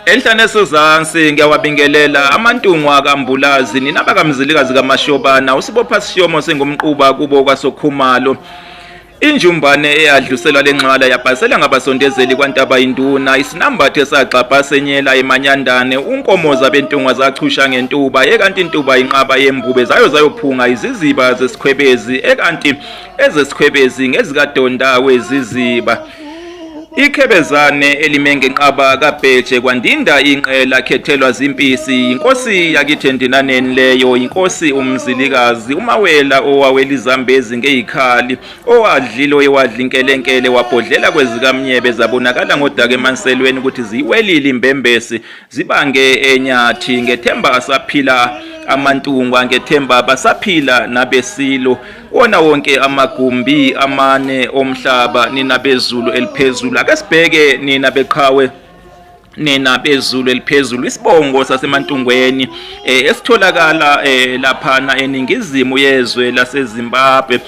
Enhlane sozansi ngiyawabingelela amantungu akambulazi ninaba kamzilikazi kaMashobana usibopha Sishomo sengumquba kubo kwaSokhumalo. Injumbane eyadluselwa lenxwala yabhasela ngabasondezeli kwaNtaba induna isinambatho esagxapha senyela eManyandane unkomoza bentungwa zachusha ngentuba ekanti intuba inqaba yembube zayophunga iziziba zesikhwebezi ekanti ezesikhwebezi ngezikadondawe ziziba. Ikhebezane elimenge nqaba kaBheje kwandinda inqela khethelwa zimpisi inkosi yakithi endinaneni leyo inkosi umzilikazi umawela owawela izambezi ngeyikhali owadlilo ewadlinkelenkele wabhodlela kwezikamnyebe zabonakala ngodaka emanselweni ukuthi ziwelile imbembesi zibange enyathi ngethemba asaphila amantungwa ngethemba basaphila nabesilo wona wonke amagumbi amane omhlaba nina bezulu eliphezulu ake sibheke nina beqhawe nina bezulu eliphezulu isibongo sasemantungweni esitholakala laphana eningizimu yezwe laseZimbabwe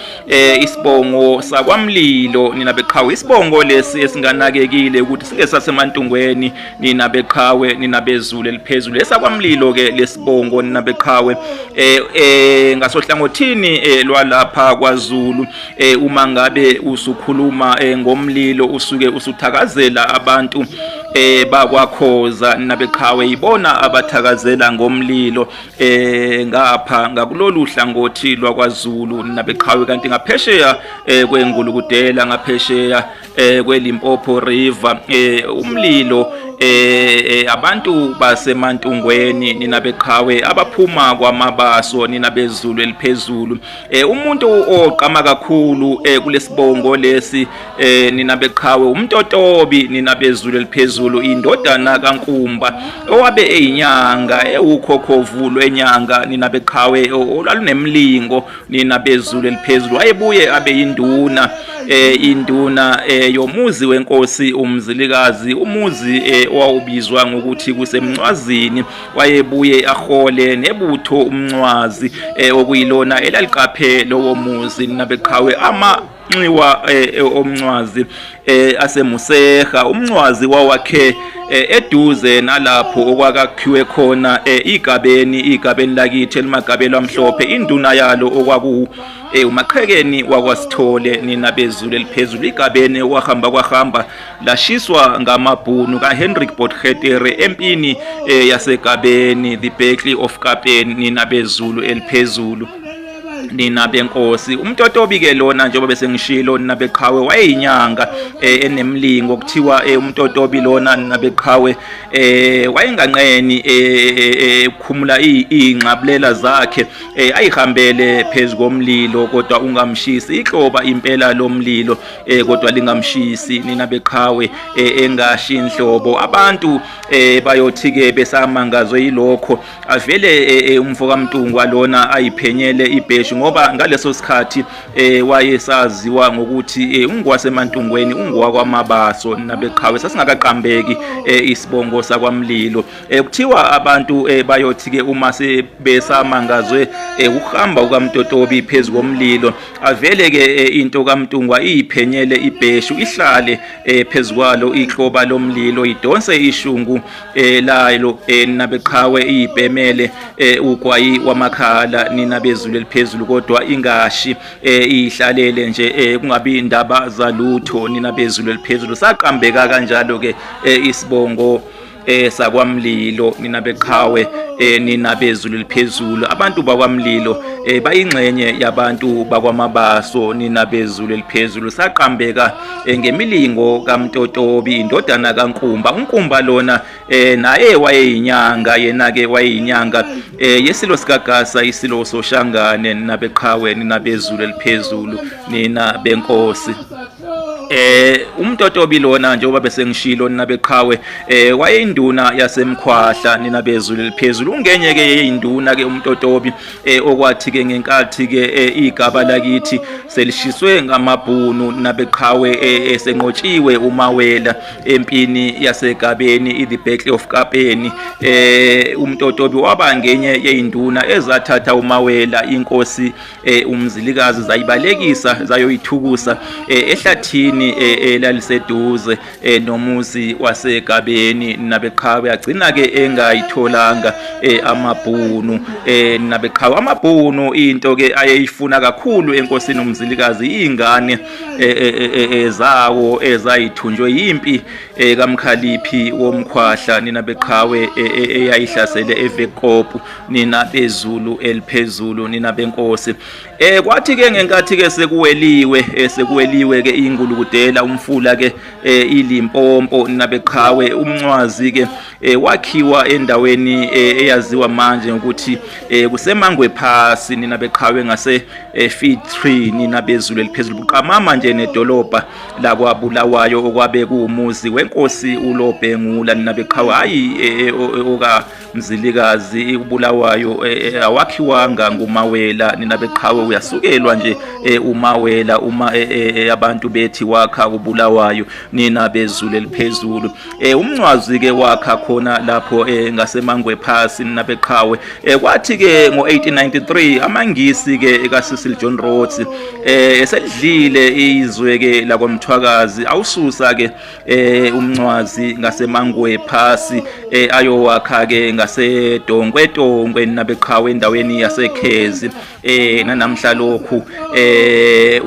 isibongo sakwaMlilo nina beqhawe isibongo lesi esinganakekile ukuthi singesasemantungweni nina beqhawe nina bezulu eliphezulu esakwaMlilo ke lesibongo nina beqhawe ngasohlangothini lwalapha kwaZulu uma ngabe usukhuluma ngomlilo usuke usuthakazela abantu bakwakhoza nabeqhawe ibona abathakazela ngomlilo ngapha ngakulolu hlangothi lwakwaZulu nabeqhawe kanti ngaphesheya kwengulukudela ngaphesheya kweLimpopo River umlilo abantu basemantungweni nina beqhawe abaphuma kwamabaso nina bezulu eliphezulu umuntu oqhama kakhulu kulesibongo lesi nina beqhawe umtotobi nina bezulu eliphezulu indodana kaNkumba owabe eyinyanga ewukhokhovulo enyanga nina beqhawe olwalunemlingo nina bezulu eliphezulu wayebuye abe induna induna yomuzi wenkosi umzilikazi umuzi owawubizwa ngokuthi kusemncwazini wayebuye ahole nebutho umncwazi okuyilona elaliqaphe lowo muzi nabeqhawe nxiwa omncwazi asemuseha umncwazi wawakhe eduze nalapho okwakakhiwe khona igabeni lakithi elimagabelo amhlophe induna yalo okwaku umaqhekeni wakwaSithole nina bezulu eliphezulu igabeni kwahamba lashiswa ngamabhunu kaHendrik Potgieter empini yasegabeni the Battle of Kapeni nina bezulu eliphezulu nina benkosi umtotobi ke lona njengoba bese ngishilo nina beqhawe wayeyinyanga enemlingo okuthiwa umtotobi lona nina beqhawe wayenganqeni ukukhumula ingqabulela zakhe ayihambele phezulu komlilo kodwa ungamshisi ikloba impela lomlilo kodwa lingamshisi nina beqhawe engashi inhlobo abantu bayothi ke besamangazwe yilokho avele umfoka mntungwa lona ayiphenyele ibheshu ngoba ngaleso sikhathi wayesaziwa ngokuthi ungwasemantungweni ungwakwamabaso nabeqhawe sasingakaqambeki isibongo sakwaMlilo kuthiwa abantu bayothi ke uma sebesamangazwe ukuhamba ukaMtotobi phezulu komlilo avele ke into kaMntungwa iphenyele ibheshu ihlale phezulu kwalo ikloba lomlilo idonse ishungu layo nabeqhawe ibhemele ugwayi wamakhala nina bezulu eliphezulu kodwa ingashi ihlalele nje kungabi indaba zalutho nina bezulu eliphezulu saqambeka kanjalo ke isibongo sakwaMlilo nina beqhawe nina bezulu eliphezulu abantu bakwaMlilo bayingxenye yabantu bakwamabaso nina bezulu eliphezulu saqambeka ngemilingo kaMtotobi indodana kaNkumba uNkumba lona naye wayeyinyanga yena ke wayeyinyanga yesilo sikagasa isilo soshangane nina beqhawe nina bezulu eliphezulu nina benkosi umtotobi lona njengoba bese ngishilo nina beqhawe wayeyinduna yasemkhwahla nina bezulu eliphezulu eliphezulu. Ungenye ke yeyinduna ke uMtotobi okwathi ke ngenkathi ke igaba lakithi selishiswe ngamabhunu nabeqhawe esenqotshiwe uMawela empini yaseGabeni the Battle of Kapeni. uMtotobi waba ngenye yeyinduna ezathatha uMawela inkosi uMzilikazi zayibalekisa zayoyithukusa ehlathini elaliseduze nomuzi waseGabeni. nabeqhawe agcina ke engayitholanga amabhunu. nabeqhawe amabhunu into ke ayeyifuna kakhulu enkosini uMzilikazi ingane zawo ezayithunjwe yimpi kaMkhaliphi womkhwahla nabeqhawe eyayihlasele eVekop bezulu eliphezulu benkosi. Kwathi ke ngenkathi ke sekuweliwe ke ingulukudela umfula ke iLimpompo nabeqhawe umncwazi ke wakhiwa endaweni eyaziwa manje ukuthi kusemangwe phasi nabeqhawe ngase feed 3 bezulu eliphezulu buqamama nje nedolobha lakwabulawayo okwabe kuumuzi wenkosi uLobhengula nabeqhawe hayi oka Mzilikazi ubulawayo awakhiwanga nguMawela nabeqhawe uyasukelwa nje uMawela uma abantu bethi wakha ubulawayo bezulu eliphezulu. Umncwazi ke wakha khona lapho ngasemangwe phasi nabeqhawe. Kwathi ke ngo1893 amangisi ke kaSicil John Rhodes esedlile izwe ke lakwamthwakazi awususa ke umncwazi ngasemangwe phasi ayowakha ke ngaseDongwedongwe nabeqhawe endaweni yaseKhezi. Nanamhla lokhu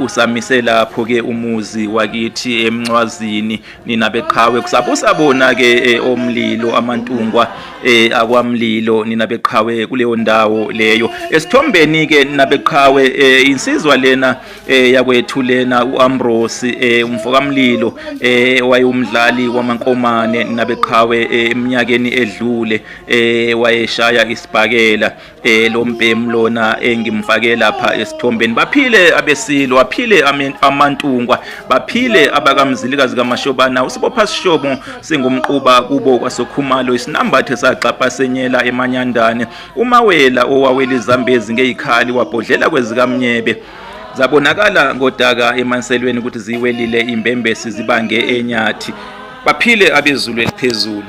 usamise lapho ke umuzi wakithi emncwazini nabeqhawe kusabona ke omlilo amantungwa akwamlilo nabeqhawe kuleyo ndawo leyo. Esithombeni ke nabeqhawe insizwa lena yakwethu lena uAmbrose umfokamlilo wayumdlali wamankomane nabeqhawe eminyakeni edlule wayeshaya isibhakela lo mbhemu lona engimfake lapha esithombeni. Baphile abeSilo, baphile amantungwa, baphile abakamzilikazi kaMashobana. uSibopha Sishomo singumquba kubo kwaSokhumalo isinambathe saxapha senyela eManyandane. uMawela owawela iZambezi ngeyikhali wabhodlela kwezikamnyebe zabonakala ngodaka emanselweni ukuthi ziwelile imbembesi zibange enyathi. Baphile abezulu eliphezulu.